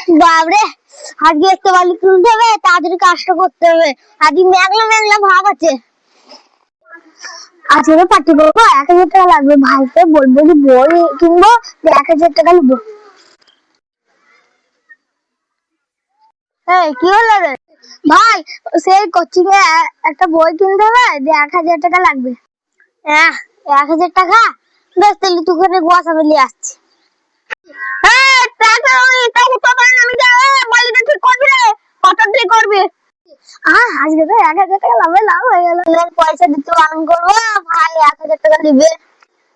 বাবরে, আজকে একটা বালি তুলতে হবে, তাড়াতাড়ি কাজটা করতে হবে। আজকে মেঘলা মেঘলা ভাব আছে। আজকে পার্টি করবো, 1000 টাকা লাগবে। ভাইকে বলবো যে বই কিনবো, 1000 টাকা নেবো। এই কি হলো রে ভাই? সেই কোচিং এ একটা বই কিনতে হবে, 1000 টাকা লাগবে। 1000 টাকা? বেশ, তাহলে তুই বস, আমি নিয়ে আসছি। আজকে তো 1000 টাকা লাভ হয়ে গেল। পয়সা দিতে বারণ করবো, ভাই 1000 টাকা দিবে।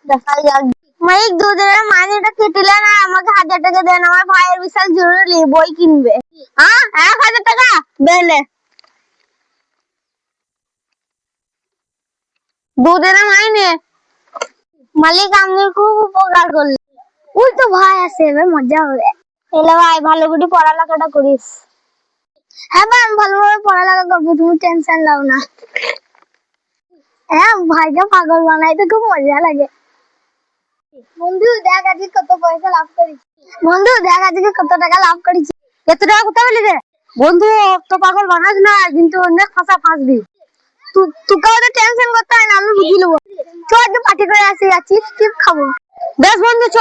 দেখাই যাক। মালিক, দুদিনের মাইনেটা কেটেলে না, আমাকে 1000 টাকা দেন। আমার ভাইয়ের বিশাল জরুরি, বই কিনবে। 1000 টাকা বেলে দুদিনের মাইনে। মালিক, আপনি খুব উপকার করলেন। ওই তো ভাই আছে, এবার মজা হবে। এলে ভাই, ভালো করে পড়ালেখাটা করিস। হ্যাঁ ভাই, আমি ভালোভাবে পড়ালেখা করবো, তুমি টেনশন নাও না। হ্যাঁ, ভাইকে পাগল বানাইতে খুব মজা লাগে। বন্ধু দেখ আজকে কত পয়সা লাভ করেছি। বন্ধু দেখ আজকে কত টাকা লাভ করেছি। এত টাকা কোথায় পেলি রে? বন্ধু, তো পাগল বানাস না, কিন্তু অনেক ফাঁসবি। তোকে ওদের টেনশন করতে হয় না, আমি বুঝিয়ে নেবো। চ, আজকে পার্টি করে আসি, চিপস টিপ খাবো। বেশ বন্ধু, চ।